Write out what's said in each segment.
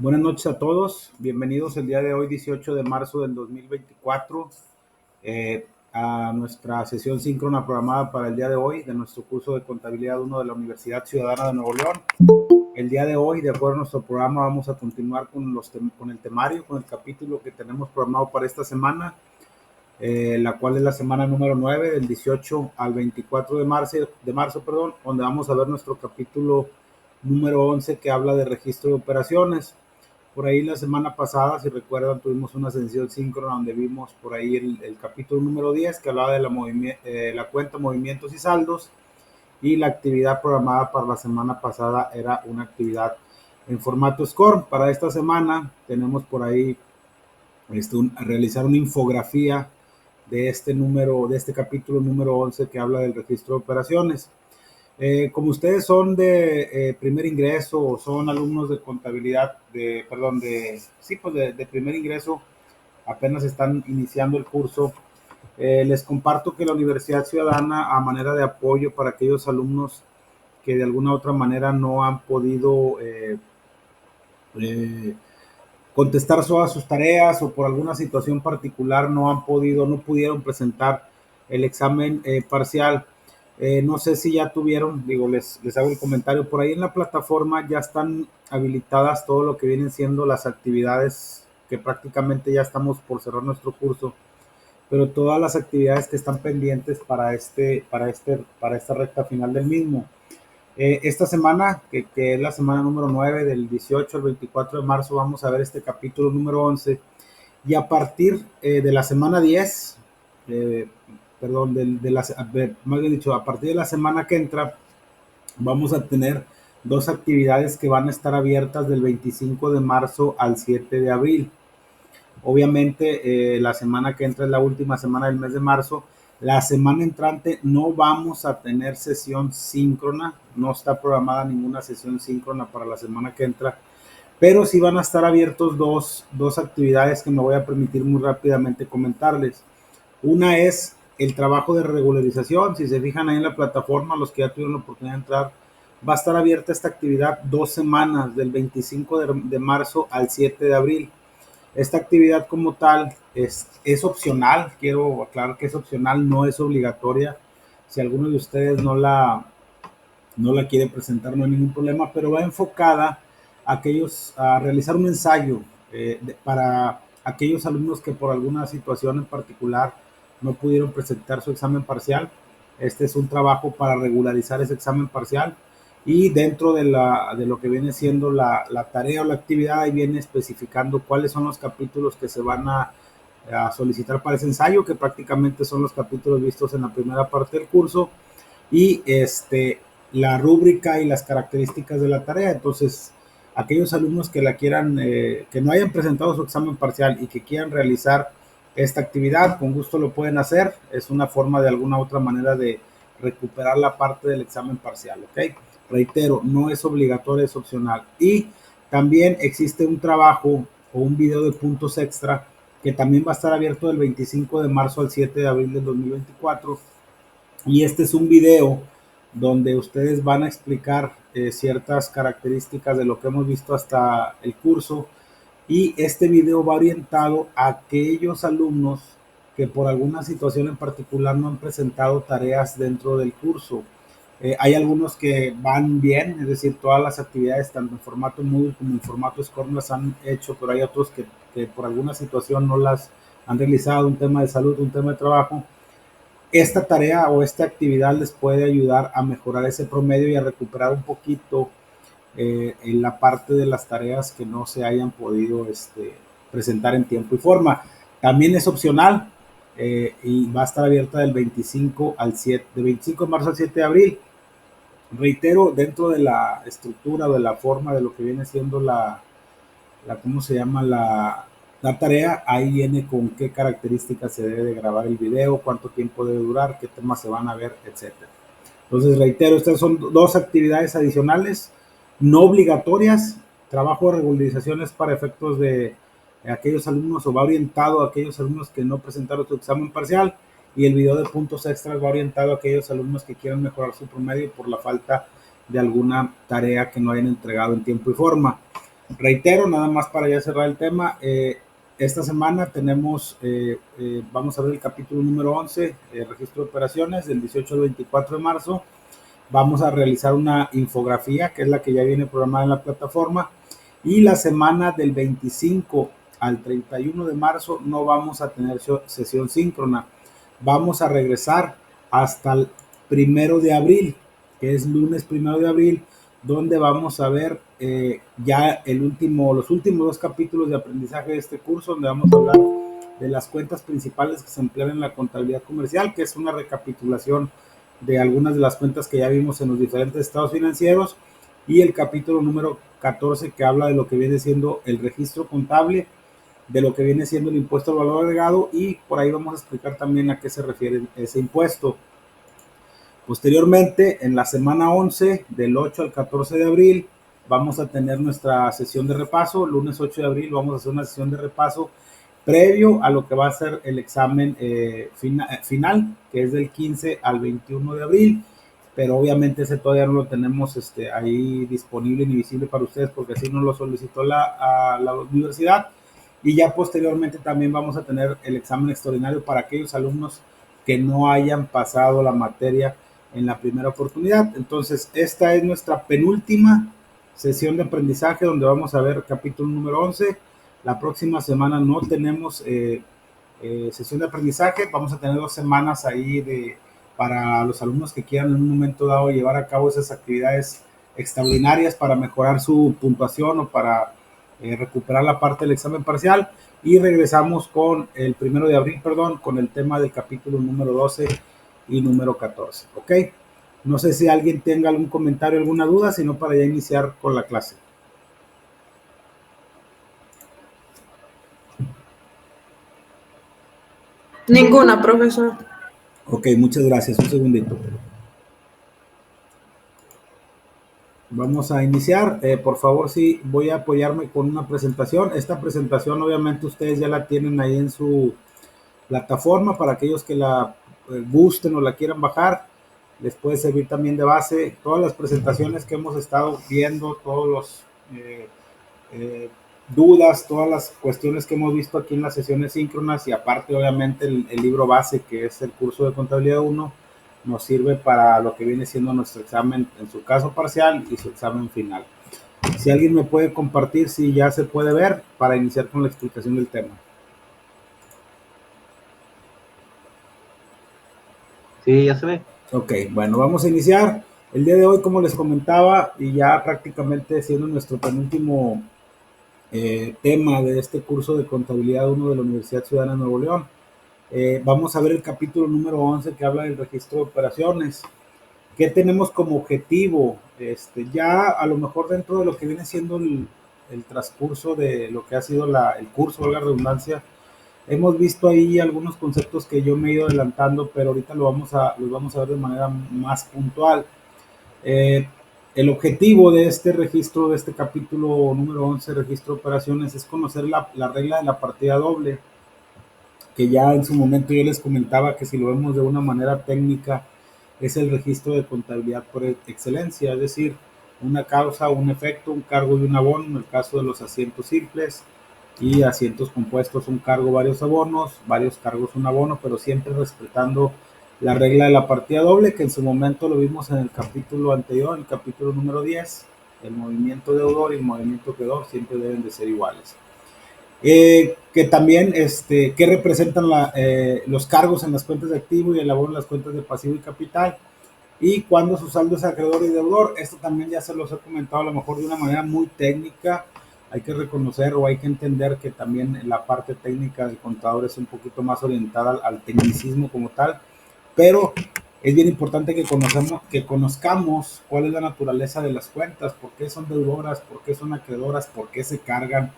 Buenas noches a todos, bienvenidos el día de hoy, 18 de marzo del 2024, a nuestra sesión síncrona programada para el día de hoy de nuestro curso de Contabilidad 1 de la Universidad Ciudadana de Nuevo León. El día de hoy, de acuerdo a nuestro programa, vamos a continuar con el temario, con el capítulo que tenemos programado para esta semana, la cual es la semana número 9, del 18 al 24 de marzo, donde vamos a ver nuestro capítulo número 11 que habla de registro de operaciones. Por ahí la semana pasada, si recuerdan, tuvimos una sesión síncrona donde vimos por ahí el capítulo número 10 que hablaba de la cuenta, movimientos y saldos, y la actividad programada para la semana pasada era una actividad en formato SCORM. Para esta semana tenemos por ahí realizar una infografía de este capítulo número 11 que habla del registro de operaciones. Como ustedes son de primer ingreso o son alumnos de contabilidad, de primer ingreso, apenas están iniciando el curso, les comparto que la Universidad Ciudadana, a manera de apoyo para aquellos alumnos que de alguna u otra manera no han podido eh, contestar todas sus tareas o por alguna situación particular no pudieron presentar el examen parcial. No sé si ya tuvieron, les hago el comentario, por ahí en la plataforma ya están habilitadas todo lo que vienen siendo las actividades, que prácticamente ya estamos por cerrar nuestro curso, pero todas las actividades que están pendientes para esta recta final del mismo. Esta semana, que es la semana número 9, del 18 al 24 de marzo, vamos a ver este capítulo número 11. Y a partir de la semana 10, más bien dicho, a partir de la semana que entra, vamos a tener dos actividades que van a estar abiertas del 25 de marzo al 7 de abril. Obviamente, la semana que entra es la última semana del mes de marzo. La semana entrante no vamos a tener sesión síncrona, no está programada ninguna sesión síncrona para la semana que entra, pero sí van a estar abiertos dos actividades que me voy a permitir muy rápidamente comentarles. Una es el trabajo de regularización. Si se fijan ahí en la plataforma, los que ya tuvieron la oportunidad de entrar, va a estar abierta esta actividad 2 semanas, del 25 de marzo al 7 de abril. Esta actividad como tal es opcional, quiero aclarar que es opcional, no es obligatoria. Si alguno de ustedes no la quiere presentar, no hay ningún problema, pero va enfocada a realizar un ensayo para aquellos alumnos que por alguna situación en particular no pudieron presentar su examen parcial. Este es un trabajo para regularizar ese examen parcial, y dentro de lo que viene siendo la tarea o la actividad, ahí viene especificando cuáles son los capítulos que se van a solicitar para ese ensayo, que prácticamente son los capítulos vistos en la primera parte del curso, y la rúbrica y las características de la tarea. Entonces, aquellos alumnos que que no hayan presentado su examen parcial y que quieran realizar esta actividad, con gusto lo pueden hacer. Es una forma de alguna otra manera de recuperar la parte del examen parcial, ¿ok? Reitero, no es obligatorio, es opcional. Y también existe un trabajo o un video de puntos extra que también va a estar abierto del 25 de marzo al 7 de abril del 2024. Y este es un video donde ustedes van a explicar ciertas características de lo que hemos visto hasta el curso, y este video va orientado a aquellos alumnos que por alguna situación en particular no han presentado tareas dentro del curso. Hay algunos que van bien, es decir, todas las actividades, tanto en formato Moodle como en formato SCORM, las han hecho, pero hay otros que por alguna situación no las han realizado, un tema de salud, un tema de trabajo. Esta tarea o esta actividad les puede ayudar a mejorar ese promedio y a recuperar un poquito en la parte de las tareas que no se hayan podido presentar en tiempo y forma. También es opcional, y va a estar abierta del 25 de marzo al 7 de abril. Reitero, dentro de la estructura o de la forma de lo que viene siendo ¿cómo se llama? La tarea, ahí viene con qué características se debe de grabar el video, cuánto tiempo debe durar, qué temas se van a ver, etcétera. Entonces, reitero, estas son dos actividades adicionales, no obligatorias. Trabajo de regularizaciones para efectos de aquellos alumnos, o va orientado a aquellos alumnos que no presentaron su examen parcial, y el video de puntos extras va orientado a aquellos alumnos que quieran mejorar su promedio por la falta de alguna tarea que no hayan entregado en tiempo y forma. Reitero, nada más para ya cerrar el tema, esta semana tenemos, vamos a ver el capítulo número 11, registro de operaciones, del 18 al 24 de marzo. Vamos a realizar una infografía, que es la que ya viene programada en la plataforma. Y la semana del 25 al 31 de marzo no vamos a tener sesión síncrona. Vamos a regresar hasta el 1 de abril, que es lunes 1 de abril, donde vamos a ver ya los últimos 2 capítulos de aprendizaje de este curso, donde vamos a hablar de las cuentas principales que se emplean en la contabilidad comercial, que es una recapitulación de algunas de las cuentas que ya vimos en los diferentes estados financieros, y el capítulo número 14, que habla de lo que viene siendo el registro contable, de lo que viene siendo el impuesto al valor agregado, y por ahí vamos a explicar también a qué se refiere ese impuesto. Posteriormente, en la semana 11, del 8 al 14 de abril, vamos a tener nuestra sesión de repaso. Lunes 8 de abril vamos a hacer una sesión de repaso previo a lo que va a ser el examen final, que es del 15 al 21 de abril, pero obviamente ese todavía no lo tenemos ahí disponible ni visible para ustedes, porque así nos lo solicitó la universidad. Y ya posteriormente también vamos a tener el examen extraordinario para aquellos alumnos que no hayan pasado la materia en la primera oportunidad. Entonces, esta es nuestra penúltima sesión de aprendizaje, donde vamos a ver capítulo número 11. La próxima semana no tenemos sesión de aprendizaje. Vamos a tener 2 semanas ahí para los alumnos que quieran en un momento dado llevar a cabo esas actividades extraordinarias para mejorar su puntuación o para recuperar la parte del examen parcial. Y regresamos con el 1 de abril, perdón, con el tema del capítulo número 12 y número 14. ¿Ok? No sé si alguien tenga algún comentario, alguna duda, sino para ya iniciar con la clase. Ninguna, profesor. Ok, muchas gracias. Un segundito. Vamos a iniciar. Por favor, sí, voy a apoyarme con una presentación. Esta presentación obviamente ustedes ya la tienen ahí en su plataforma. Para aquellos que la gusten o la quieran bajar, les puede servir también de base. Todas las presentaciones que hemos estado viendo, todos los dudas, todas las cuestiones que hemos visto aquí en las sesiones síncronas, y aparte obviamente el libro base, que es el curso de contabilidad 1, nos sirve para lo que viene siendo nuestro examen, en su caso parcial, y su examen final. Si alguien me puede compartir si ya se puede ver para iniciar con la explicación del tema. Sí, ya se ve. Ok, bueno, vamos a iniciar. El día de hoy, como les comentaba, y ya prácticamente siendo nuestro penúltimo tema de este curso de contabilidad 1 de la Universidad Ciudadana de Nuevo León, vamos a ver el capítulo número 11, que habla del registro de operaciones. ¿Qué tenemos como objetivo? Ya a lo mejor dentro de lo que viene siendo el transcurso de lo que ha sido el curso, la redundancia, hemos visto ahí algunos conceptos que yo me he ido adelantando, pero ahorita los vamos a ver de manera más puntual. Eh, el objetivo de este registro, de este capítulo número 11, registro de operaciones, es conocer la regla de la partida doble, que ya en su momento yo les comentaba que si lo vemos de una manera técnica, es el registro de contabilidad por excelencia, es decir, una causa, un efecto, un cargo y un abono, en el caso de los asientos simples, y asientos compuestos, un cargo, varios abonos, varios cargos, un abono, pero siempre respetando la regla de la partida doble, que en su momento lo vimos en el capítulo anterior, el capítulo número 10, el movimiento deudor y el movimiento credor siempre deben de ser iguales. Que también, que representan los cargos en las cuentas de activo y el abono en las cuentas de pasivo y capital, y cuando su saldo es acreedor y deudor. Esto también ya se los he comentado a lo mejor de una manera muy técnica. Hay que reconocer o hay que entender que también la parte técnica del contador es un poquito más orientada al tecnicismo como tal, pero es bien importante que conozcamos cuál es la naturaleza de las cuentas, por qué son deudoras, por qué son acreedoras, por qué se cargan,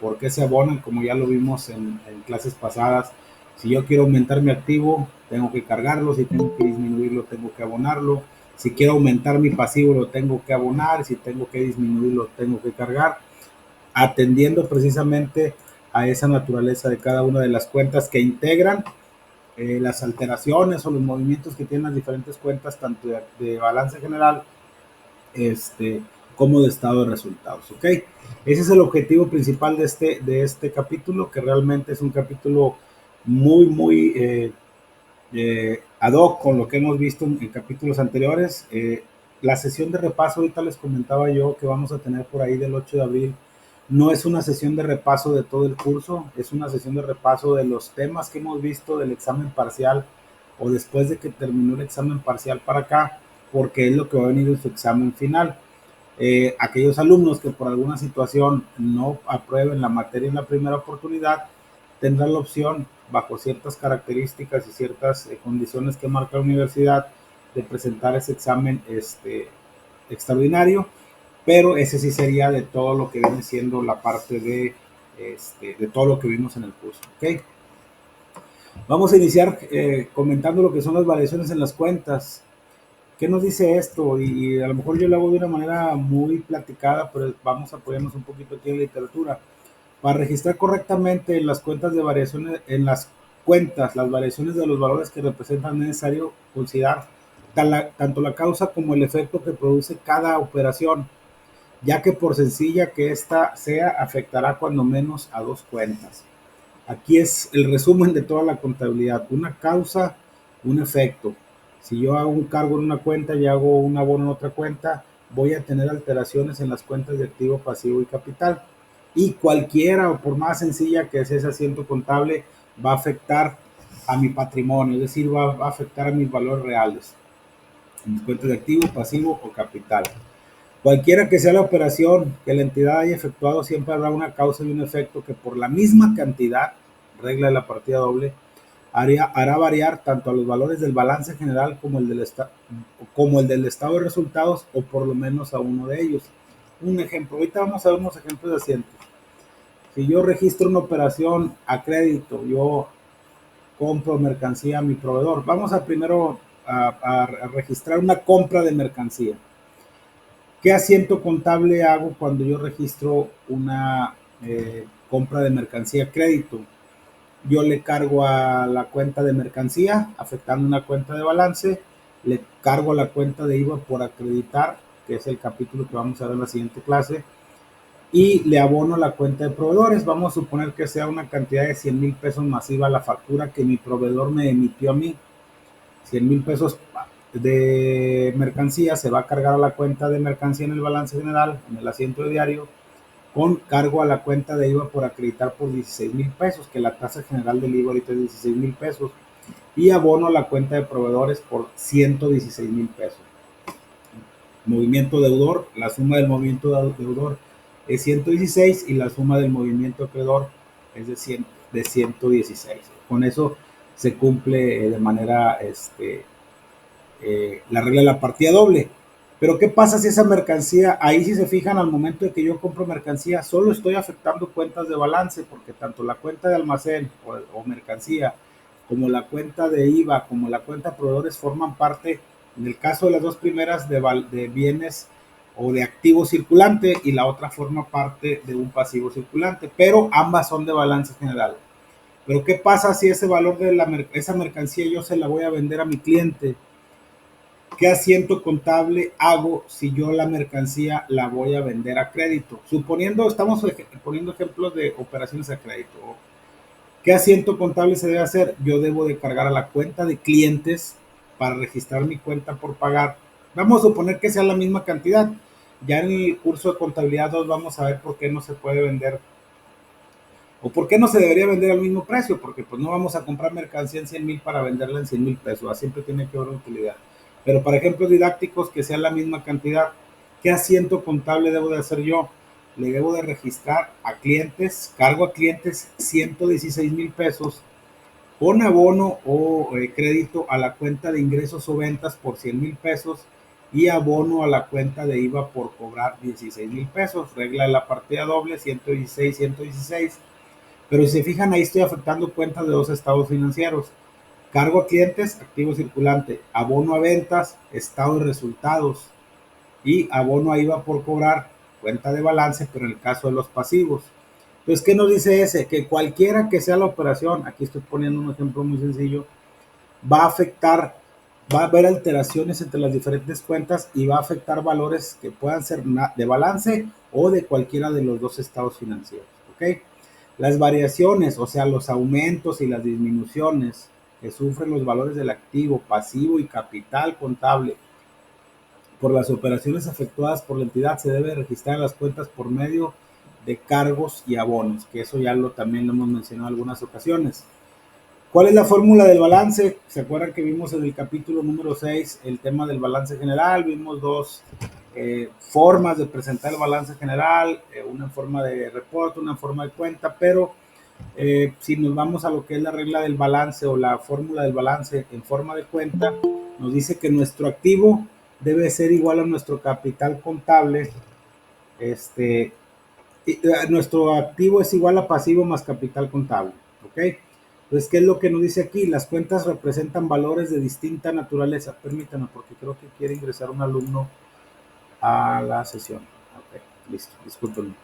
por qué se abonan, como ya lo vimos en clases pasadas. Si yo quiero aumentar mi activo, tengo que cargarlo; si tengo que disminuirlo, tengo que abonarlo; si quiero aumentar mi pasivo, lo tengo que abonar; si tengo que disminuirlo, tengo que cargar, atendiendo precisamente a esa naturaleza de cada una de las cuentas que integran las alteraciones o los movimientos que tienen las diferentes cuentas, tanto de balance general como de estado de resultados, ¿ok? Ese es el objetivo principal de este capítulo, que realmente es un capítulo muy ad hoc con lo que hemos visto en capítulos anteriores. La sesión de repaso, ahorita les comentaba yo que vamos a tener por ahí del 8 de abril, no es una sesión de repaso de todo el curso, es una sesión de repaso de los temas que hemos visto del examen parcial o después de que terminó el examen parcial para acá, porque es lo que va a venir en su examen final. Aquellos alumnos que por alguna situación no aprueben la materia en la primera oportunidad, tendrán la opción, bajo ciertas características y ciertas condiciones que marca la universidad, de presentar ese examen extraordinario, pero ese sí sería de todo lo que viene siendo la parte de todo lo que vimos en el curso. ¿Okay? Vamos a iniciar comentando lo que son las variaciones en las cuentas. ¿Qué nos dice esto? Y a lo mejor yo lo hago de una manera muy platicada, pero vamos a apoyarnos un poquito aquí en la literatura. Para registrar correctamente las cuentas de variaciones, en las cuentas, las variaciones de los valores que representan, es necesario considerar tanto la causa como el efecto que produce cada operación, ya que por sencilla que ésta sea, afectará cuando menos a dos cuentas. Aquí es el resumen de toda la contabilidad, una causa, un efecto. Si yo hago un cargo en una cuenta y hago un abono en otra cuenta, voy a tener alteraciones en las cuentas de activo, pasivo y capital. Y cualquiera, o por más sencilla que sea ese asiento contable, va a afectar a mi patrimonio, es decir, va a afectar a mis valores reales, en mis cuentas de activo, pasivo o capital. Cualquiera que sea la operación que la entidad haya efectuado, siempre habrá una causa y un efecto que por la misma cantidad, regla de la partida doble, hará variar tanto a los valores del balance general como el del estado de resultados, o por lo menos a uno de ellos. Un ejemplo, ahorita vamos a ver unos ejemplos de asientos. Si yo registro una operación a crédito, yo compro mercancía a mi proveedor. Vamos a primero a registrar una compra de mercancía. ¿Qué asiento contable hago cuando yo registro una compra de mercancía a crédito? Yo le cargo a la cuenta de mercancía, afectando una cuenta de balance, le cargo a la cuenta de IVA por acreditar, que es el capítulo que vamos a ver en la siguiente clase, y le abono la cuenta de proveedores. Vamos a suponer que sea una cantidad de 100,000 pesos masiva la factura que mi proveedor me emitió a mí. 100,000 pesos de mercancía se va a cargar a la cuenta de mercancía en el balance general, en el asiento de diario, con cargo a la cuenta de IVA por acreditar por 16,000 pesos, que la tasa general del IVA ahorita es 16,000 pesos, y abono a la cuenta de proveedores por 116,000 pesos. Movimiento deudor, la suma del movimiento deudor es 116 y la suma del movimiento acreedor es de 116. Con eso se cumple de manera la regla de la partida doble. Pero ¿qué pasa si esa mercancía, ahí si se fijan al momento de que yo compro mercancía, solo estoy afectando cuentas de balance, porque tanto la cuenta de almacén o mercancía, como la cuenta de IVA, como la cuenta de proveedores forman parte, en el caso de las dos primeras, de bienes o de activo circulante, y la otra forma parte de un pasivo circulante, pero ambas son de balance general. Pero ¿qué pasa si ese valor de esa mercancía yo se la voy a vender a mi cliente? ¿Qué asiento contable hago si yo la mercancía la voy a vender a crédito? Suponiendo, estamos poniendo ejemplos de operaciones a crédito. ¿Qué asiento contable se debe hacer? Yo debo de cargar a la cuenta de clientes para registrar mi cuenta por pagar. Vamos a suponer que sea la misma cantidad. Ya en el curso de contabilidad 2 vamos a ver por qué no se puede vender o por qué no se debería vender al mismo precio, porque pues no vamos a comprar mercancía en 100,000 para venderla en 100,000 pesos, siempre tiene que haber una utilidad. Pero para ejemplos didácticos, que sea la misma cantidad, ¿qué asiento contable debo de hacer yo? Le debo de registrar a clientes, cargo a clientes 116,000 pesos con abono o crédito a la cuenta de ingresos o ventas por 100,000 pesos y abono a la cuenta de IVA por cobrar 16,000 pesos. Regla de la partida doble, 116, 116. Pero si se fijan, ahí estoy afectando cuentas de dos estados financieros. Cargo a clientes, activo circulante. Abono a ventas, estado de resultados. Y abono a IVA por cobrar, cuenta de balance, pero en el caso de los pasivos. Entonces, ¿qué nos dice ese? Que cualquiera que sea la operación, aquí estoy poniendo un ejemplo muy sencillo, va a afectar va a haber alteraciones entre las diferentes cuentas y va a afectar valores que puedan ser de balance o de cualquiera de los dos estados financieros, ¿ok? Las variaciones, o sea, los aumentos y las disminuciones que sufren los valores del activo, pasivo y capital contable por las operaciones efectuadas por la entidad se debe registrar en las cuentas por medio de cargos y abonos, que eso ya también lo hemos mencionado en algunas ocasiones. ¿Cuál es la fórmula del balance? ¿Se acuerdan que vimos en el capítulo número 6 el tema del balance general? Vimos dos formas de presentar el balance general, una forma de reporte, una forma de cuenta, pero si nos vamos a lo que es la regla del balance o la fórmula del balance en forma de cuenta, nos dice que nuestro activo debe ser igual a nuestro capital contable. Nuestro activo es igual a pasivo más capital contable, ¿ok? Entonces, ¿qué es lo que nos dice aquí? Las cuentas representan valores de distinta naturaleza. Permítanme, porque creo que quiere ingresar un alumno a la sesión. Ok, listo, discúlpenme.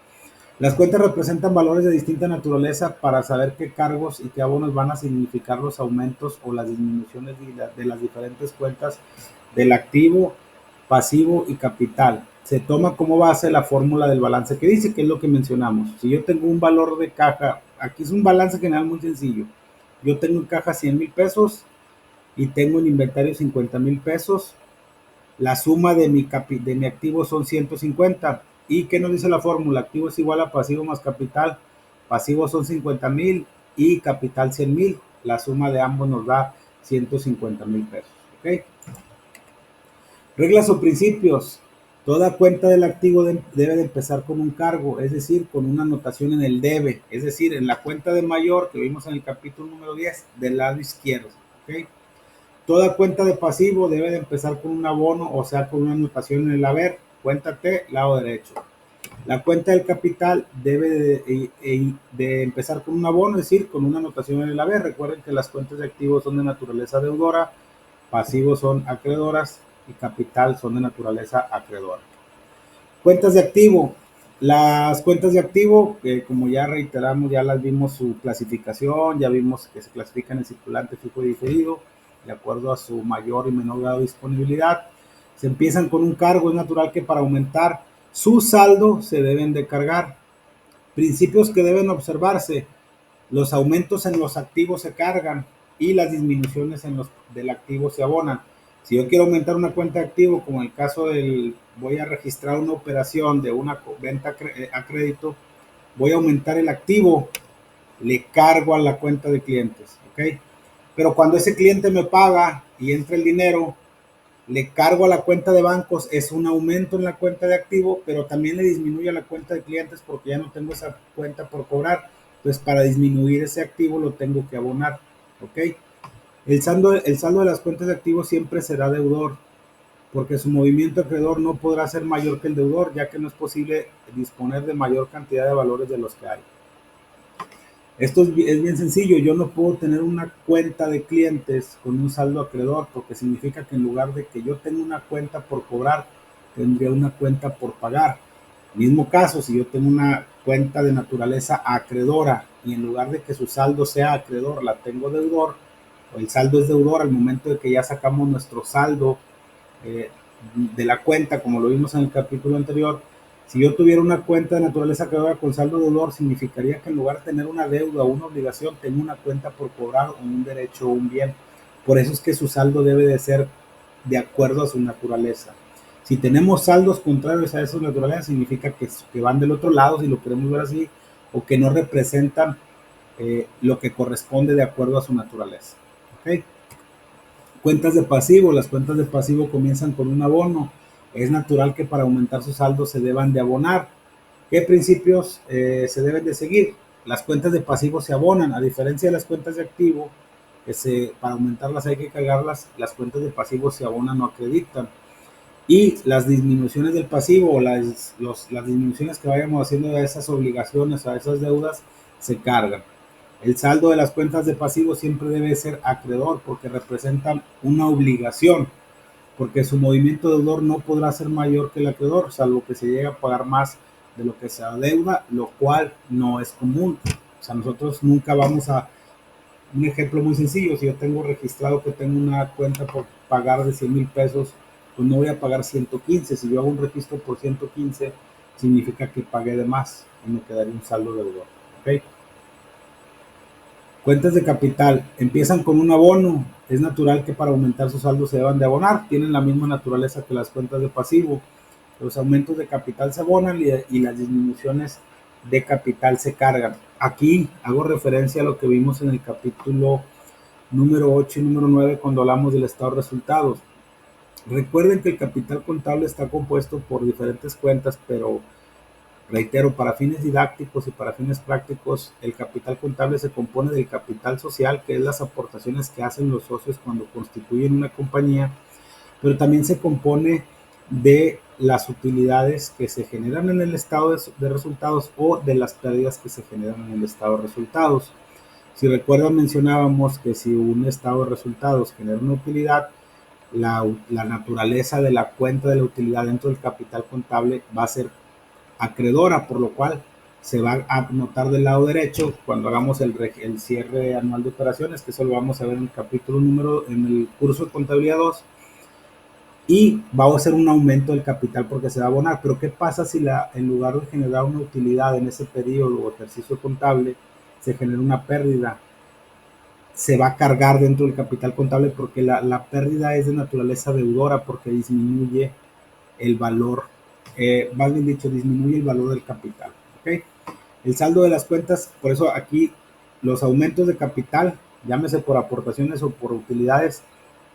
Las cuentas representan valores de distinta naturaleza para saber qué cargos y qué abonos van a significar los aumentos o las disminuciones de las diferentes cuentas del activo, pasivo y capital. Se toma como base la fórmula del balance que dice, que es lo que mencionamos. Si yo tengo un valor de caja, aquí es un balance general muy sencillo. Yo tengo en caja 100,000 pesos y tengo en inventario 50,000 pesos. La suma de mi activo son 150. ¿Y qué nos dice la fórmula? Activo es igual a pasivo más capital. Pasivo son 50,000 y capital 100,000. La suma de ambos nos da 150,000 pesos. ¿Ok? Reglas o principios. Toda cuenta del activo debe de empezar con un cargo, es decir, con una anotación en el debe, es decir, en la cuenta de mayor que vimos en el capítulo número 10, del lado izquierdo. ¿Ok? Toda cuenta de pasivo debe de empezar con un abono, o sea, con una anotación en el haber, cuenta T, lado derecho. La cuenta del capital debe de empezar con un abono, es decir, con una anotación en el haber. Recuerden que las cuentas de activos son de naturaleza deudora, pasivos son acreedoras y capital son de naturaleza acreedora. Cuentas de activo. Las cuentas de activo, como ya reiteramos, ya las vimos su clasificación, ya vimos que se clasifican en circulante, fijo y diferido, de acuerdo a su mayor y menor grado de disponibilidad. Se empiezan con un cargo, es natural que para aumentar su saldo se deben de cargar. Principios que deben observarse: los aumentos en los activos se cargan y las disminuciones del activo se abonan. Si yo quiero aumentar una cuenta de activo, como en el caso voy a registrar una operación de una venta a crédito, voy a aumentar el activo, le cargo a la cuenta de clientes, ¿ok? Pero cuando ese cliente me paga y entra el dinero, le cargo a la cuenta de bancos, es un aumento en la cuenta de activo, pero también le disminuye a la cuenta de clientes porque ya no tengo esa cuenta por cobrar. Entonces, para disminuir ese activo lo tengo que abonar, ¿ok? El saldo de las cuentas de activos siempre será deudor, porque su movimiento acreedor no podrá ser mayor que el deudor, ya que no es posible disponer de mayor cantidad de valores de los que hay. Esto es bien sencillo. Yo no puedo tener una cuenta de clientes con un saldo acreedor, porque significa que en lugar de que yo tenga una cuenta por cobrar, tendría una cuenta por pagar. Mismo caso, si yo tengo una cuenta de naturaleza acreedora y en lugar de que su saldo sea acreedor, la tengo deudor, o el saldo es deudor al momento de que ya sacamos nuestro saldo de la cuenta, como lo vimos en el capítulo anterior. Si yo tuviera una cuenta de naturaleza acreedora con saldo deudor, significaría que en lugar de tener una deuda o una obligación, tengo una cuenta por cobrar o un derecho o un bien. Por eso es que su saldo debe de ser de acuerdo a su naturaleza. Si tenemos saldos contrarios a esa naturaleza, significa que van del otro lado, si lo queremos ver así, o que no representan lo que corresponde de acuerdo a su naturaleza. ¿Okay? Cuentas de pasivo. Las cuentas de pasivo comienzan con un abono. Es natural que para aumentar su saldo se deban de abonar. ¿Qué principios se deben de seguir? Las cuentas de pasivo se abonan, a diferencia de las cuentas de activo, para aumentarlas hay que cargarlas. Las cuentas de pasivo se abonan o acreditan. Y las disminuciones del pasivo o las disminuciones que vayamos haciendo de esas obligaciones, a esas deudas, se cargan. El saldo de las cuentas de pasivo siempre debe ser acreedor porque representan una obligación, porque su movimiento deudor no podrá ser mayor que el acreedor, salvo que se llegue a pagar más de lo que se adeuda, lo cual no es común. O sea, nosotros nunca vamos a... Un ejemplo muy sencillo: si yo tengo registrado que tengo una cuenta pagar de 100 mil pesos, pues no voy a pagar 115. Si yo hago un registro por 115, significa que pagué de más y me quedaría un saldo deudor. ¿Ok? Cuentas de capital empiezan con un abono. Es natural que para aumentar su saldo se deban de abonar. Tienen la misma naturaleza que las cuentas de pasivo. Los aumentos de capital se abonan y las disminuciones de capital se cargan. Aquí hago referencia a lo que vimos en el capítulo número 8 y número 9 cuando hablamos del estado de resultados. Recuerden que el capital contable está compuesto por diferentes cuentas, pero reitero, para fines didácticos y para fines prácticos, el capital contable se compone del capital social, que es las aportaciones que hacen los socios cuando constituyen una compañía, pero también se compone de las utilidades que se generan en el estado de resultados o de las pérdidas que se generan en el estado de resultados. Si recuerdan, mencionábamos que si un estado de resultados genera una utilidad, la naturaleza de la cuenta de la utilidad dentro del capital contable va a ser acreedora, por lo cual se va a anotar del lado derecho cuando hagamos el cierre anual de operaciones, que eso lo vamos a ver en el capítulo en el curso de contabilidad 2, y va a ser un aumento del capital porque se va a abonar. Pero ¿qué pasa si en lugar de generar una utilidad en ese periodo o ejercicio contable, se genera una pérdida? Se va a cargar dentro del capital contable porque la pérdida es de naturaleza deudora porque disminuye el valor, más bien dicho, disminuye el valor del capital. ¿Okay? El saldo de las cuentas, por eso aquí los aumentos de capital, llámese por aportaciones o por utilidades,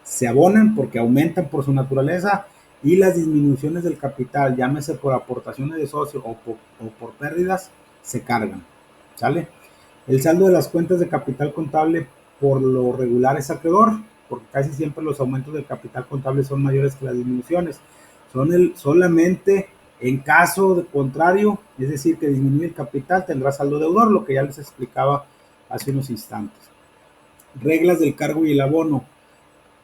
se abonan porque aumentan por su naturaleza, y las disminuciones del capital, llámese por aportaciones de socio o por pérdidas, se cargan. ¿Sale? El saldo de las cuentas de capital contable por lo regular es acreedor, porque casi siempre los aumentos del capital contable son mayores que las disminuciones. Solamente en caso de contrario, es decir, que disminuye el capital, tendrá saldo deudor, lo que ya les explicaba hace unos instantes. Reglas del cargo y el abono.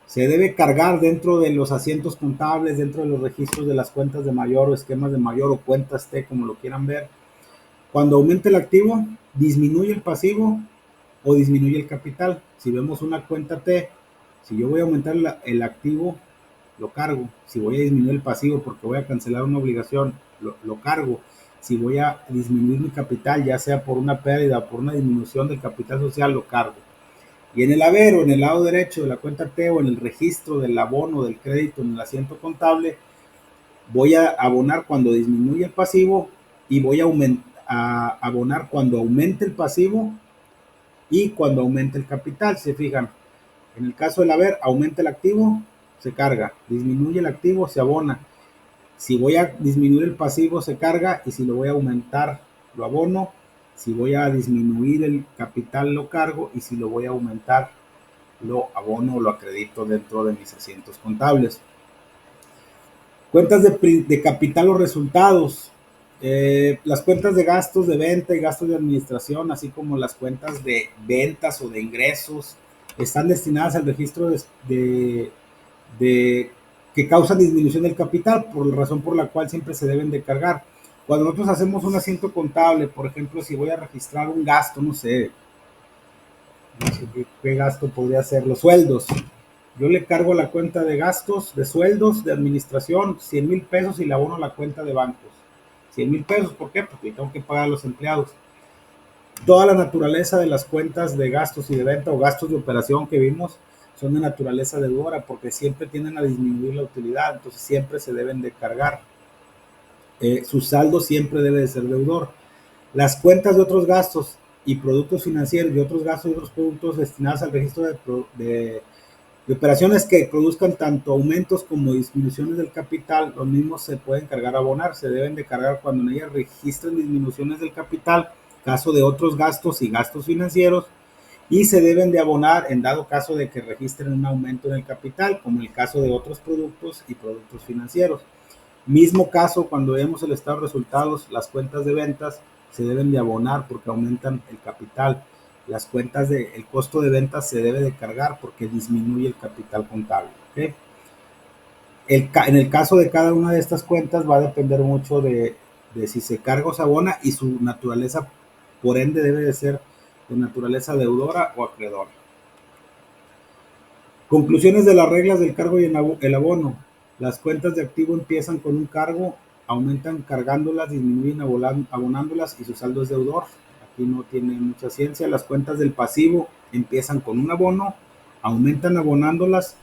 Se debe cargar dentro de los asientos contables, dentro de los registros de las cuentas de mayor o esquemas de mayor o cuentas T, como lo quieran ver. Cuando aumente el activo, disminuye el pasivo o disminuye el capital. Si vemos una cuenta T, si yo voy a aumentar el activo, lo cargo. Si voy a disminuir el pasivo porque voy a cancelar una obligación, lo cargo. Si voy a disminuir mi capital, ya sea por una pérdida o por una disminución del capital social, lo cargo. Y en el haber o en el lado derecho de la cuenta T o en el registro del abono del crédito en el asiento contable, voy a abonar cuando disminuye el pasivo y voy a abonar cuando aumente el pasivo y cuando aumente el capital. Si se fijan, en el caso del haber, aumenta el activo, se carga, disminuye el activo, se abona. Si voy a disminuir el pasivo, se carga, y si lo voy a aumentar, lo abono. Si voy a disminuir el capital, lo cargo, y si lo voy a aumentar, lo abono o lo acredito dentro de mis asientos contables. Cuentas de capital o resultados. Las cuentas de gastos de venta y gastos de administración, así como las cuentas de ventas o de ingresos, están destinadas al registro de que causan disminución del capital, por la razón por la cual siempre se deben de cargar. Cuando nosotros hacemos un asiento contable, por ejemplo, si voy a registrar un gasto, no sé qué gasto podría ser, los sueldos. Yo le cargo la cuenta de gastos, de sueldos, de administración, 100 mil pesos, y le abono la cuenta de bancos. 100 mil pesos, ¿por qué? Porque tengo que pagar a los empleados. Toda la naturaleza de las cuentas de gastos y de venta o gastos de operación que vimos son de naturaleza deudora porque siempre tienden a disminuir la utilidad, entonces siempre se deben de cargar. Su saldo siempre debe de ser deudor. Las cuentas de otros gastos y productos financieros y otros gastos y otros productos destinados al registro de operaciones que produzcan tanto aumentos como disminuciones del capital, los mismos se pueden cargar a abonar. Se deben de cargar cuando en ellas registren disminuciones del capital, caso de otros gastos y gastos financieros, y se deben de abonar en dado caso de que registren un aumento en el capital, como el caso de otros productos y productos financieros. Mismo caso cuando vemos el estado de resultados, las cuentas de ventas se deben de abonar porque aumentan el capital. Las cuentas el costo de ventas se debe de cargar porque disminuye el capital contable. ¿Okay? En el caso de cada una de estas cuentas va a depender mucho de si se carga o se abona, y su naturaleza, por ende, debe de ser de naturaleza deudora o acreedora. Conclusiones de las reglas del cargo y el abono. Las cuentas de activo empiezan con un cargo, aumentan cargándolas, disminuyen abonándolas y su saldo es deudor. Aquí no tiene mucha ciencia. Las cuentas del pasivo empiezan con un abono, aumentan abonándolas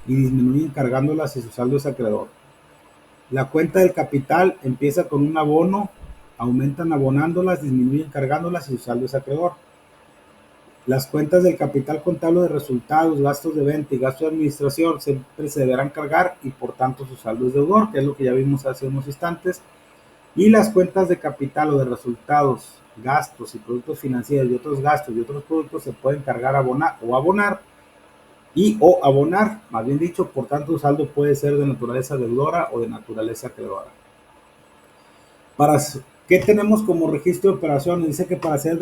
y disminuyen cargándolas y su saldo es acreedor. La cuenta del capital empieza con un abono, aumentan abonándolas, disminuyen cargándolas y su saldo es acreedor. Las cuentas del capital contable de resultados, gastos de venta y gastos de administración siempre se deberán cargar y por tanto su saldo es deudor, que es lo que ya vimos hace unos instantes. Y las cuentas de capital o de resultados, gastos y productos financieros y otros gastos y otros productos se pueden cargar abonar, más bien dicho, por tanto su saldo puede ser de naturaleza deudora o de naturaleza acreedora. ¿Qué tenemos como registro de operaciones? Dice que para hacer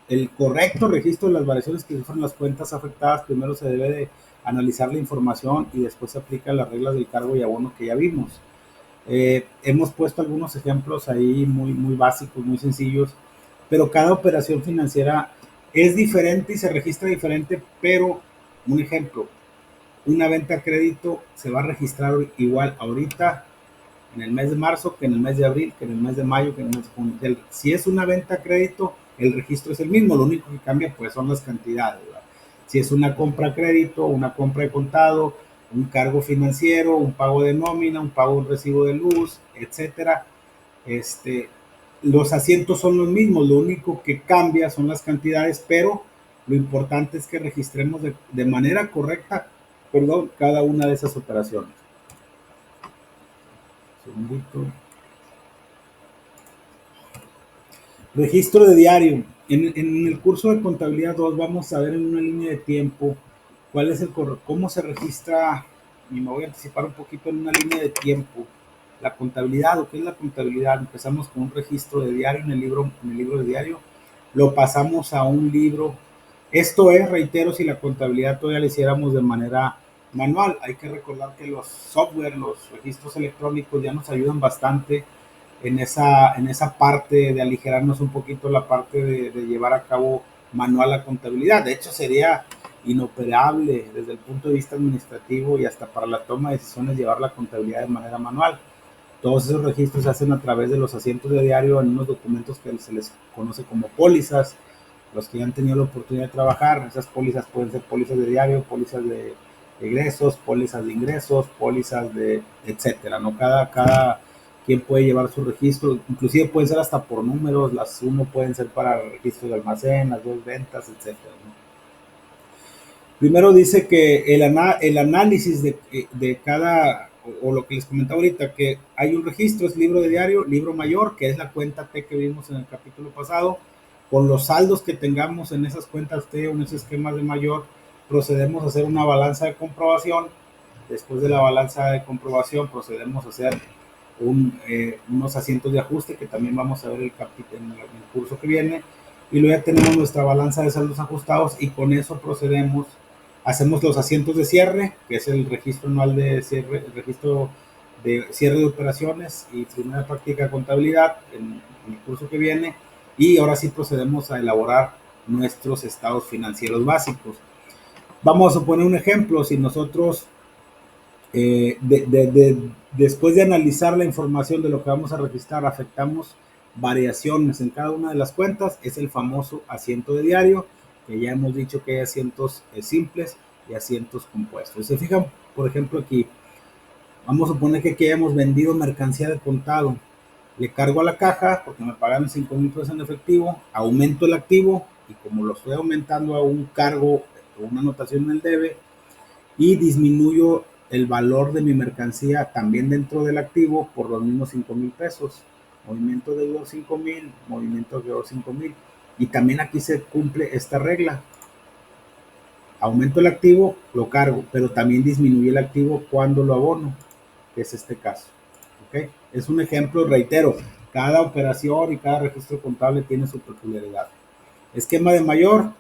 el correcto registro de las variaciones que sufren las cuentas afectadas, primero se debe de analizar la información y después se aplican las reglas del cargo y abono que ya vimos. Hemos puesto algunos ejemplos ahí muy básicos, muy sencillos, pero cada operación financiera es diferente y se registra diferente, pero un ejemplo, una venta a crédito se va a registrar igual ahorita en el mes de marzo, que en el mes de abril, que en el mes de mayo, que en el mes de junio. Si es una venta a crédito, el registro es el mismo, lo único que cambia pues son las cantidades, ¿verdad? Si es una compra a crédito, una compra de contado, un cargo financiero, un pago de nómina, un pago de un recibo de luz, etcétera, los asientos son los mismos, lo único que cambia son las cantidades, pero lo importante es que registremos de manera correcta, cada una de esas operaciones. Segundito. Registro de diario. En el curso de contabilidad 2 vamos a ver en una línea de tiempo cómo se registra, y me voy a anticipar un poquito en una línea de tiempo, la contabilidad, o qué es la contabilidad. Empezamos con un registro de diario en el libro de diario, lo pasamos a un libro. Esto es, reitero, si la contabilidad todavía la hiciéramos de manera manual. Hay que recordar que los software, los registros electrónicos ya nos ayudan bastante en esa parte de aligerarnos un poquito la parte de llevar a cabo manual la contabilidad. De hecho, sería inoperable desde el punto de vista administrativo y hasta para la toma de decisiones llevar la contabilidad de manera manual. Todos esos registros se hacen a través de los asientos de diario en unos documentos que se les conoce como pólizas. Los que ya han tenido la oportunidad de trabajar, esas pólizas pueden ser pólizas de diario, pólizas de egresos, pólizas de ingresos, pólizas de etcétera, ¿no? Cada quien puede llevar su registro, inclusive pueden ser hasta por números, las 1 pueden ser para registro de almacén, las 2 ventas, etcétera, ¿no? Primero dice que el análisis de cada, o lo que les comentaba ahorita, que hay un registro, es libro de diario, libro mayor, que es la cuenta T que vimos en el capítulo pasado. Con los saldos que tengamos en esas cuentas T o en ese esquema de mayor, procedemos a hacer una balanza de comprobación. Después de la balanza de comprobación procedemos a hacer unos asientos de ajuste, que también vamos a ver en el curso que viene, y luego ya tenemos nuestra balanza de saldos ajustados, y con eso procedemos, hacemos los asientos de cierre, que es el registro anual de cierre, el registro de cierre de operaciones y primera práctica de contabilidad en el curso que viene, y ahora sí procedemos a elaborar nuestros estados financieros básicos. Vamos a suponer un ejemplo. Si nosotros después de analizar la información de lo que vamos a registrar, afectamos variaciones en cada una de las cuentas, es el famoso asiento de diario, que ya hemos dicho que hay asientos simples y asientos compuestos. Se fijan, por ejemplo, aquí, vamos a suponer que aquí hayamos vendido mercancía de contado. Le cargo a la caja porque me pagaron 5,000 pesos en efectivo, aumento el activo, y como lo estoy aumentando a un cargo o una anotación en el debe, y disminuyo el valor de mi mercancía también dentro del activo por los mismos 5,000 pesos. Movimiento deudor 5,000, movimiento deudor 5,000. Y también aquí se cumple esta regla. Aumento el activo, lo cargo, pero también disminuye el activo cuando lo abono, que es este caso. ¿Okay? Es un ejemplo, reitero, cada operación y cada registro contable tiene su peculiaridad. Esquema de mayor.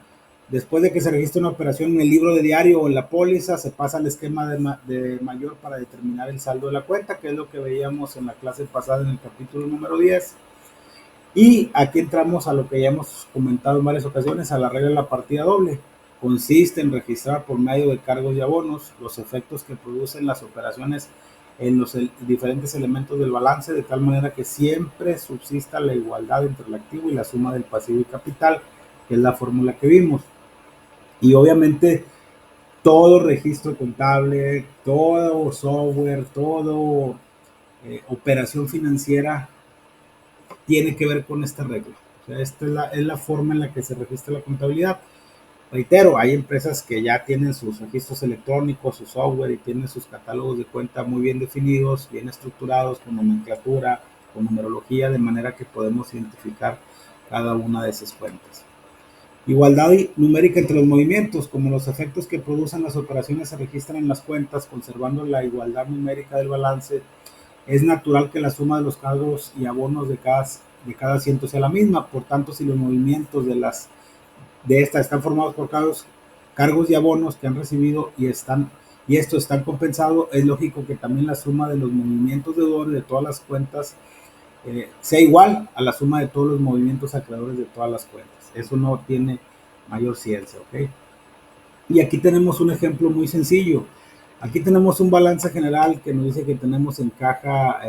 Después de que se registra una operación en el libro de diario o en la póliza, se pasa al esquema de mayor para determinar el saldo de la cuenta, que es lo que veíamos en la clase pasada en el capítulo número 10. Y aquí entramos a lo que ya hemos comentado en varias ocasiones, a la regla de la partida doble. consiste en registrar por medio de cargos y abonos los efectos que producen las operaciones en los diferentes elementos del balance, de tal manera que siempre subsista la igualdad entre el activo y la suma del pasivo y capital, que es la fórmula que vimos. Y obviamente todo registro contable, todo software, todo operación financiera tiene que ver con esta regla. O sea, esta es la forma en la que se registra la contabilidad. Reitero, hay empresas que ya tienen sus registros electrónicos, su software y tienen sus catálogos de cuenta muy bien definidos, bien estructurados, con nomenclatura, con numerología, de manera que podemos identificar cada una de esas cuentas. Igualdad numérica entre los movimientos, como los efectos que producen las operaciones se registran en las cuentas, conservando la igualdad numérica del balance, es natural que la suma de los cargos y abonos de cada asiento sea la misma. Por tanto, si los movimientos de esta están formados por cargos y abonos que han recibido y estos están compensados, es lógico que también la suma de los movimientos deudores de todas las cuentas sea igual a la suma de todos los movimientos acreedores de todas las cuentas. Eso no tiene mayor ciencia, ¿ok? Y aquí tenemos un ejemplo muy sencillo. Aquí tenemos un balance general que nos dice que tenemos en caja,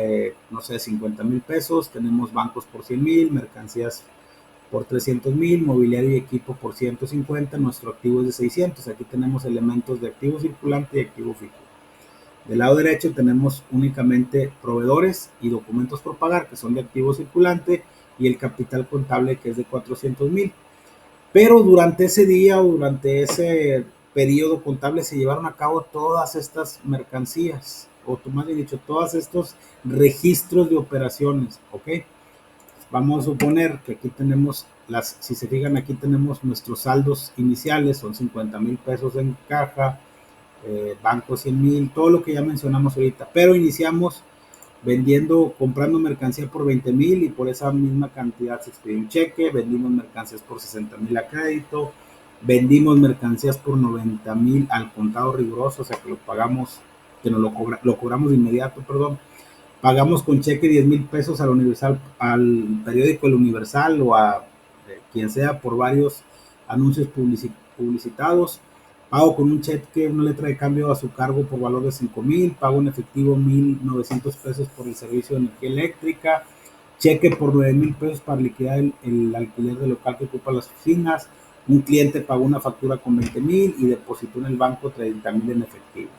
no sé, 50,000 pesos, tenemos bancos por 100,000, mercancías por 300,000, mobiliario y equipo por 150, nuestro activo es de 600. Aquí tenemos elementos de activo circulante y activo fijo. Del lado derecho tenemos únicamente proveedores y documentos por pagar, que son de activo circulante, y el capital contable, que es de 400,000. Pero durante ese día o durante ese periodo contable se llevaron a cabo todas estas mercancías, o más bien dicho, todos estos registros de operaciones, ¿ok? Vamos a suponer que aquí tenemos si se fijan, aquí tenemos nuestros saldos iniciales, son 50,000 pesos en caja, banco 100,000, todo lo que ya mencionamos ahorita, pero iniciamos comprando mercancía por 20,000 y por esa misma cantidad se expidió un cheque, vendimos mercancías por 60,000 a crédito, vendimos mercancías por 90,000 al contado riguroso, o sea que lo pagamos, que nos lo cobramos de inmediato, perdón. Pagamos con cheque 10,000 pesos al Universal, al periódico El Universal o a quien sea por varios anuncios publicitados. Pago con un cheque, una letra de cambio a su cargo por valor de 5,000. Pago en efectivo 1,900 pesos por el servicio de energía eléctrica. Cheque por 9,000 pesos para liquidar el alquiler del local que ocupa las oficinas. Un cliente pagó una factura con 20,000 y depositó en el banco 30,000 en efectivo.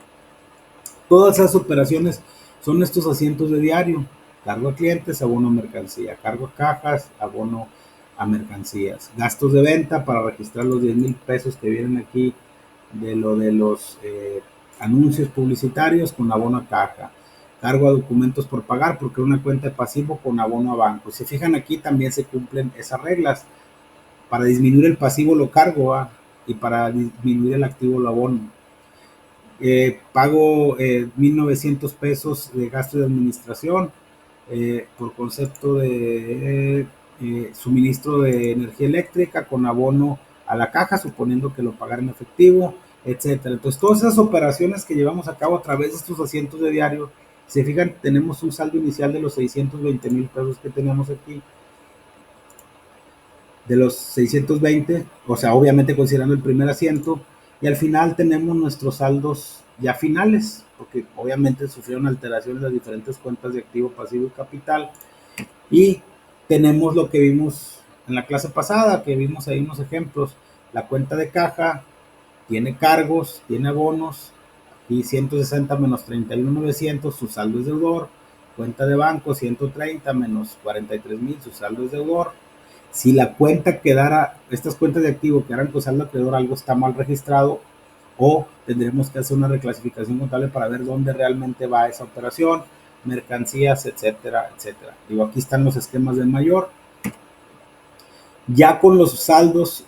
Todas esas operaciones son estos asientos de diario: cargo a clientes, abono a mercancía; cargo a cajas, abono a mercancías; gastos de venta para registrar los 10,000 pesos que vienen aquí de los anuncios publicitarios con abono a caja; cargo a documentos por pagar porque una cuenta de pasivo con abono a banco. Si fijan, aquí también se cumplen esas reglas. Para disminuir el pasivo lo cargo y para disminuir el activo lo abono. Pago 1,900 pesos de gasto de administración por concepto de suministro de energía eléctrica con abono a la caja, suponiendo que lo pagara en efectivo, etcétera. Entonces, todas esas operaciones que llevamos a cabo a través de estos asientos de diario, se fijan, tenemos un saldo inicial de los 620,000 pesos que teníamos aquí. De los 620, o sea, obviamente considerando el primer asiento, y al final tenemos nuestros saldos ya finales, porque obviamente sufrieron alteraciones las diferentes cuentas de activo, pasivo y capital, y tenemos lo que vimos en la clase pasada, que vimos ahí unos ejemplos. La cuenta de caja tiene cargos, tiene abonos, y 160 menos 31,900, su saldo es deudor. Cuenta de banco, 130 menos 43,000, su saldo es deudor. Si la cuenta quedara, estas cuentas de activo quedaran con saldo acreedor, algo está mal registrado, o tendremos que hacer una reclasificación contable para ver dónde realmente va esa operación, mercancías, etcétera, etcétera. Digo, aquí están los esquemas del mayor. Ya con los saldos,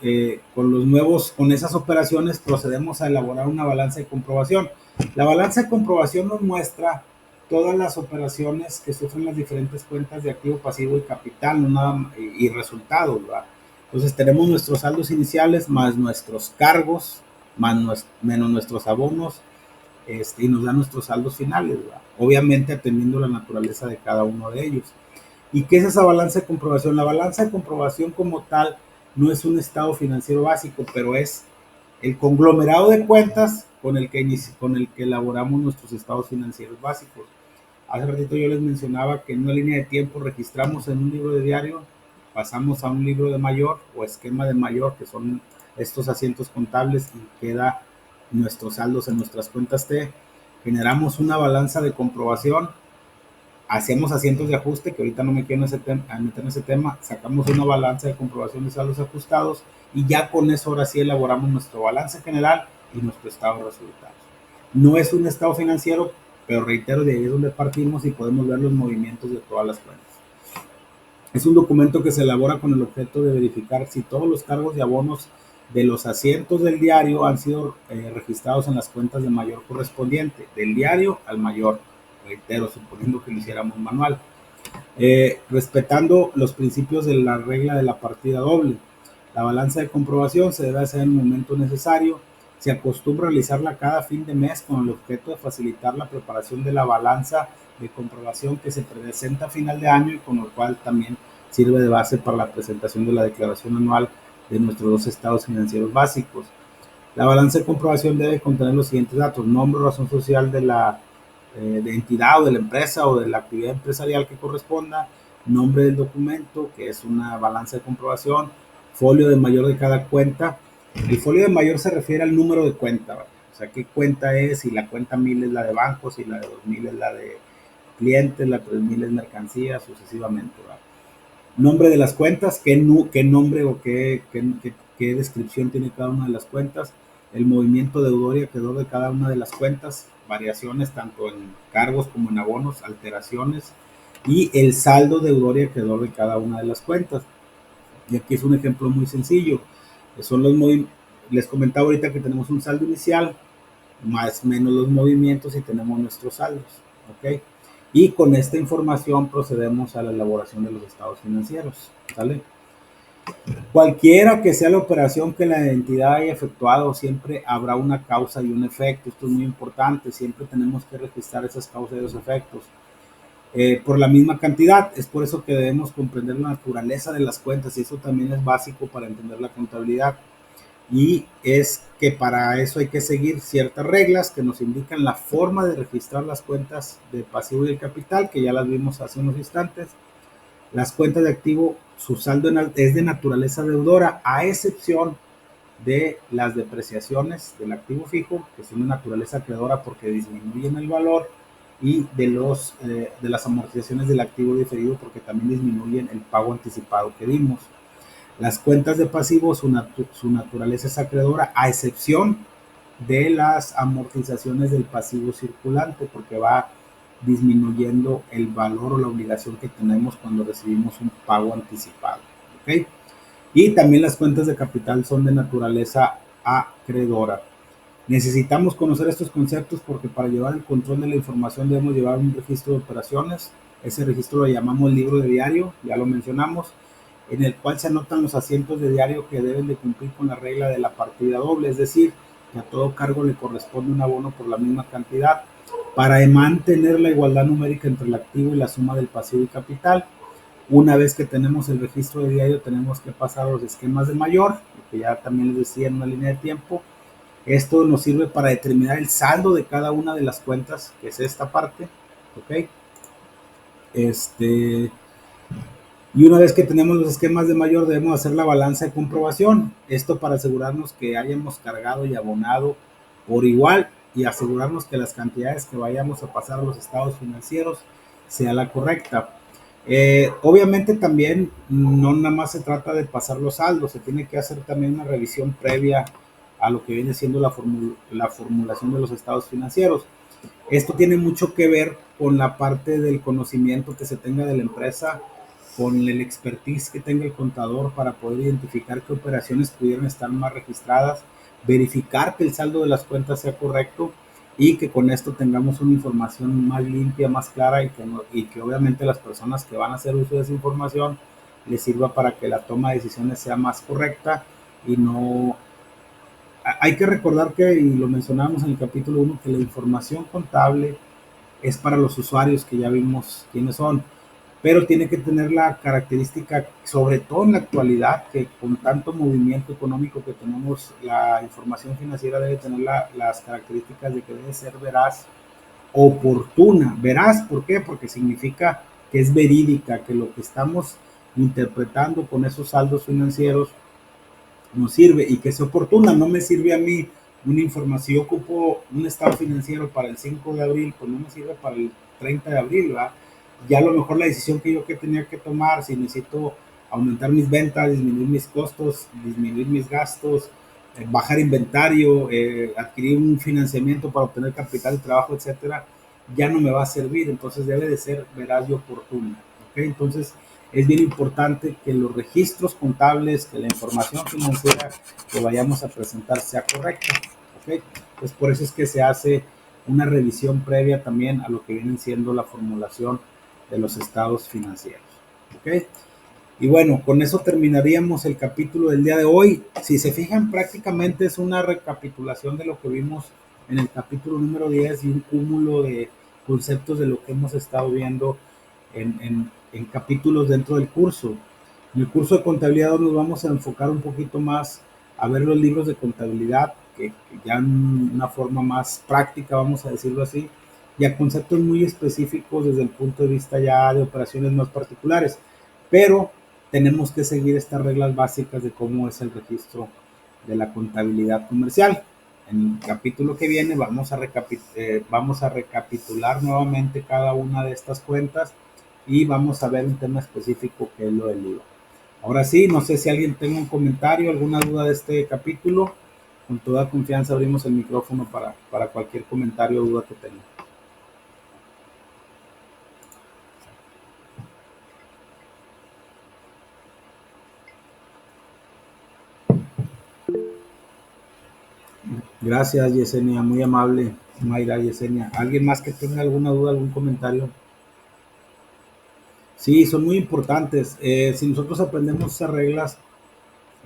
con esas operaciones, procedemos a elaborar una balanza de comprobación. La balanza de comprobación nos muestra todas las operaciones que sufren las diferentes cuentas de activo, pasivo y capital, y resultados, ¿verdad? Entonces tenemos nuestros saldos iniciales más nuestros cargos, menos nuestros abonos, y nos dan nuestros saldos finales, ¿verdad? Obviamente atendiendo la naturaleza de cada uno de ellos. ¿Y qué es esa balanza de comprobación? La balanza de comprobación como tal no es un estado financiero básico, pero es el conglomerado de cuentas con el que elaboramos nuestros estados financieros básicos. Hace ratito yo les mencionaba que en una línea de tiempo registramos en un libro de diario, pasamos a un libro de mayor o esquema de mayor, que son estos asientos contables, y queda nuestros saldos en nuestras cuentas T. Generamos una balanza de comprobación, hacemos asientos de ajuste, que ahorita no me quiero meter en ese tema, sacamos una balanza de comprobación de saldos ajustados y ya con eso ahora sí elaboramos nuestro balance general y nuestro estado de resultados. No es un estado financiero, pero reitero, de ahí es donde partimos y podemos ver los movimientos de todas las cuentas. Es un documento que se elabora con el objeto de verificar si todos los cargos y abonos de los asientos del diario han sido registrados en las cuentas de mayor correspondiente, del diario al mayor, reitero, suponiendo que lo hiciéramos manual, respetando los principios de la regla de la partida doble. La balanza de comprobación se debe hacer en el momento necesario. Se acostumbra a realizarla cada fin de mes con el objeto de facilitar la preparación de la balanza de comprobación que se presenta a final de año y con lo cual también sirve de base para la presentación de la declaración anual de nuestros dos estados financieros básicos. La balanza de comprobación debe contener los siguientes datos: nombre, razón social de la de entidad o de la empresa o de la actividad empresarial que corresponda, nombre del documento, que es una balanza de comprobación, folio de mayor de cada cuenta. El folio de mayor se refiere al número de cuenta, ¿verdad? O sea, qué cuenta es, si la cuenta 1000 es la de bancos, si la de 2000 es la de clientes, la 3000 es mercancía, sucesivamente, ¿verdad? Nombre de las cuentas, qué nombre o qué descripción tiene cada una de las cuentas, el movimiento deudor y acreedor de cada una de las cuentas, variaciones tanto en cargos como en abonos, alteraciones, y el saldo deudor y acreedor de cada una de las cuentas. Y aquí es un ejemplo muy sencillo. Son les comentaba ahorita que tenemos un saldo inicial, más o menos los movimientos, y tenemos nuestros saldos, ¿ok? Y con esta información procedemos a la elaboración de los estados financieros, ¿sale? Cualquiera que sea la operación que la entidad haya efectuado, siempre habrá una causa y un efecto. Esto es muy importante, siempre tenemos que registrar esas causas y los efectos. Por la misma cantidad, es por eso que debemos comprender la naturaleza de las cuentas, y eso también es básico para entender la contabilidad. Y es que para eso hay que seguir ciertas reglas que nos indican la forma de registrar las cuentas de pasivo y el capital, que ya las vimos hace unos instantes. Las cuentas de activo, su saldo es de naturaleza deudora, a excepción de las depreciaciones del activo fijo, que son de naturaleza acreedora porque disminuyen el valor, y de las amortizaciones del activo diferido, porque también disminuyen el pago anticipado que dimos. Las cuentas de pasivo, su naturaleza es acreedora, a excepción de las amortizaciones del pasivo circulante, porque va disminuyendo el valor o la obligación que tenemos cuando recibimos un pago anticipado, ¿ok? Y también las cuentas de capital son de naturaleza acreedora. Necesitamos conocer estos conceptos porque para llevar el control de la información debemos llevar un registro de operaciones. Ese registro lo llamamos libro de diario, ya lo mencionamos, en el cual se anotan los asientos de diario que deben de cumplir con la regla de la partida doble, es decir, que a todo cargo le corresponde un abono por la misma cantidad, para mantener la igualdad numérica entre el activo y la suma del pasivo y capital. Una vez que tenemos el registro de diario, tenemos que pasar a los esquemas de mayor, que ya también les decía en una línea de tiempo. Esto nos sirve para determinar el saldo de cada una de las cuentas, que es esta parte, ¿ok? Y una vez que tenemos los esquemas de mayor, debemos hacer la balanza de comprobación. Esto para asegurarnos que hayamos cargado y abonado por igual y asegurarnos que las cantidades que vayamos a pasar a los estados financieros sea la correcta. Obviamente también no nada más se trata de pasar los saldos, se tiene que hacer también una revisión previa a lo que viene siendo la formulación de los estados financieros. Esto tiene mucho que ver con la parte del conocimiento que se tenga de la empresa, con el expertise que tenga el contador para poder identificar qué operaciones pudieran estar más registradas, verificar que el saldo de las cuentas sea correcto y que con esto tengamos una información más limpia, más clara, y que obviamente las personas que van a hacer uso de esa información les sirva para que la toma de decisiones sea más correcta. Y no hay que recordar que, y lo mencionábamos en el capítulo 1, que la información contable es para los usuarios, que ya vimos quiénes son. pero tiene que tener la característica, sobre todo en la actualidad, que con tanto movimiento económico que tenemos, la información financiera debe tener las características de que debe ser veraz, oportuna. Veraz, ¿por qué? Porque significa que es verídica, que lo que estamos interpretando con esos saldos financieros nos sirve y que sea oportuna. No me sirve a mí una información, yo ocupo un estado financiero para el 5 de abril, pues no me sirve para el 30 de abril, ¿verdad? Ya a lo mejor la decisión que yo que tenía que tomar, si necesito aumentar mis ventas, disminuir mis costos, disminuir mis gastos, bajar inventario, adquirir un financiamiento para obtener capital de trabajo, etcétera, ya no me va a servir. Entonces debe de ser veraz y oportuna. ¿Okay? Entonces es bien importante que los registros contables, que la información financiera que vayamos a presentar sea correcta. ¿Okay? Pues por eso es que se hace una revisión previa también a lo que viene siendo la formulación de los estados financieros. ¿Okay? Y bueno, con eso terminaríamos el capítulo del día de hoy. Si se fijan, prácticamente es una recapitulación de lo que vimos en el capítulo número 10 y un cúmulo de conceptos de lo que hemos estado viendo en capítulos dentro del curso. En el curso de contabilidad nos vamos a enfocar un poquito más a ver los libros de contabilidad, que ya en una forma más práctica, vamos a decirlo así, y a conceptos muy específicos desde el punto de vista ya de operaciones más particulares. Pero tenemos que seguir estas reglas básicas de cómo es el registro de la contabilidad comercial. En el capítulo que viene vamos a recapitular nuevamente cada una de estas cuentas y vamos a ver un tema específico que es lo del IVA. Ahora sí, no sé si alguien tenga un comentario, alguna duda de este capítulo. Con toda confianza abrimos el micrófono para cualquier comentario o duda que tenga. Gracias, Yesenia, muy amable, Mayra, Yesenia. ¿Alguien más que tenga alguna duda, algún comentario? Sí, son muy importantes. Si nosotros aprendemos esas reglas,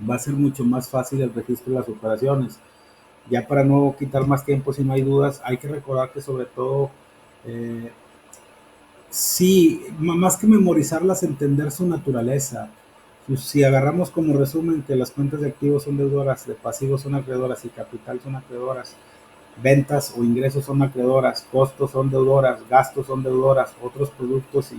va a ser mucho más fácil el registro de las operaciones. Ya para no quitar más tiempo, si no hay dudas, hay que recordar que sobre todo, eh, sí, más que memorizarlas, entender su naturaleza. Si agarramos como resumen que las cuentas de activos son deudoras, de pasivos son acreedoras y capital son acreedoras, ventas o ingresos son acreedoras, costos son deudoras, gastos son deudoras, otros productos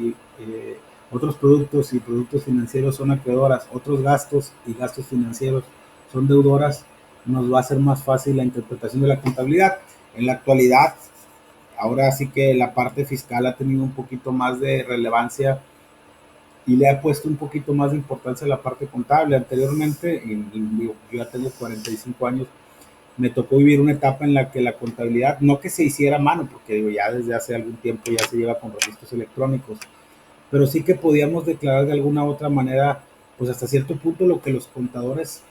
y productos financieros son acreedoras, otros gastos y gastos financieros son deudoras, nos va a ser más fácil la interpretación de la contabilidad. En la actualidad, ahora sí que la parte fiscal ha tenido un poquito más de relevancia y le ha puesto un poquito más de importancia a la parte contable. Anteriormente, yo ya tengo 45 años, me tocó vivir una etapa en la que la contabilidad, no que se hiciera a mano, porque digo, ya desde hace algún tiempo ya se lleva con registros electrónicos, pero sí que podíamos declarar de alguna u otra manera, pues hasta cierto punto lo que los contadores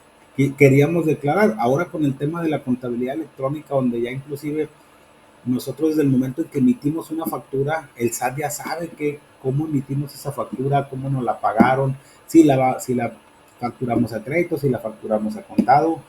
queríamos declarar. Ahora con el tema de la contabilidad electrónica, donde ya inclusive nosotros desde el momento en que emitimos una factura, el SAT ya sabe cómo emitimos esa factura, cómo nos la pagaron, si la facturamos a crédito, si la facturamos a contado,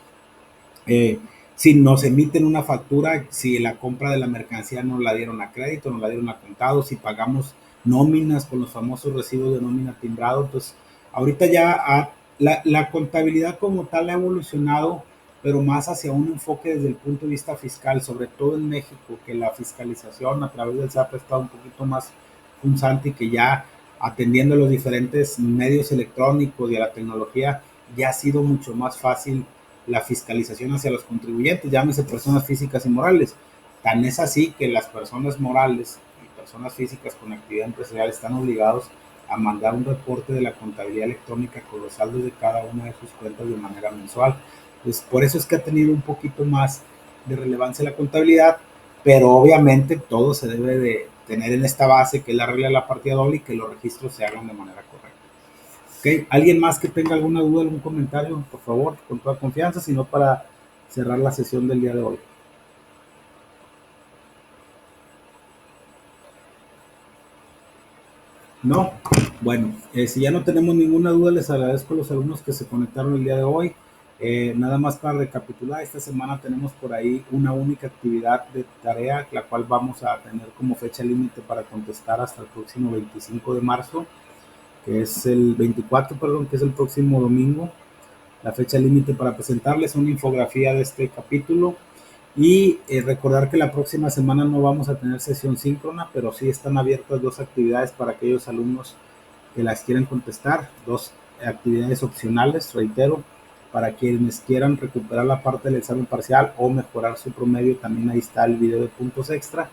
eh, si nos emiten una factura, si la compra de la mercancía nos la dieron a crédito, nos la dieron a contado, si pagamos nóminas con los famosos recibos de nómina timbrado. Entonces, ahorita ya la contabilidad como tal ha evolucionado, pero más hacia un enfoque desde el punto de vista fiscal, sobre todo en México, que la fiscalización a través del SAT ha estado un poquito más punzante y que ya atendiendo a los diferentes medios electrónicos y a la tecnología, ya ha sido mucho más fácil la fiscalización hacia los contribuyentes, llámese personas físicas y morales. Tan es así que las personas morales y personas físicas con actividad empresarial están obligados a mandar un reporte de la contabilidad electrónica con los saldos de cada una de sus cuentas de manera mensual. Pues por eso es que ha tenido un poquito más de relevancia la contabilidad, pero obviamente todo se debe de tener en esta base que es la regla de la partida doble y que los registros se hagan de manera correcta. ¿Okay? ¿Alguien más que tenga alguna duda, algún comentario? Por favor, con toda confianza, sino para cerrar la sesión del día de hoy. ¿No? Bueno, si ya no tenemos ninguna duda, les agradezco a los alumnos que se conectaron el día de hoy. Nada más para recapitular, esta semana tenemos por ahí una única actividad de tarea, la cual vamos a tener como fecha límite para contestar hasta el próximo 25 de marzo. que es el 24, perdón, que es el próximo domingo. La fecha límite para presentarles una infografía de este capítulo. Y recordar que la próxima semana no vamos a tener sesión síncrona, pero sí están abiertas dos actividades para aquellos alumnos que las quieren contestar, dos actividades opcionales, reitero, para quienes quieran recuperar la parte del examen parcial o mejorar su promedio, también ahí está el video de puntos extra.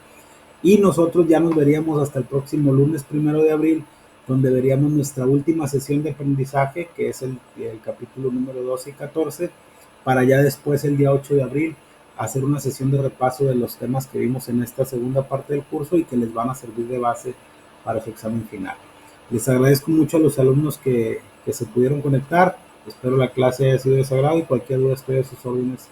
Y nosotros ya nos veríamos hasta el próximo lunes 1 de abril, donde veríamos nuestra última sesión de aprendizaje, que es el capítulo número 12 y 14, para ya después el día 8 de abril hacer una sesión de repaso de los temas que vimos en esta segunda parte del curso y que les van a servir de base para su examen final. Les agradezco mucho a los alumnos que se pudieron conectar. Espero la clase haya sido de su agrado y cualquier duda estoy a sus órdenes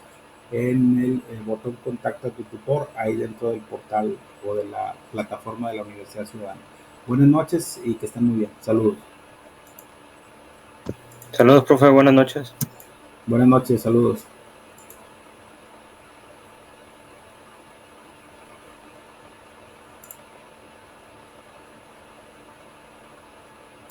en el botón contacta tu tutor ahí dentro del portal o de la plataforma de la Universidad Ciudadana. Buenas noches y que estén muy bien. Saludos. Saludos, profe. Buenas noches. Buenas noches, saludos.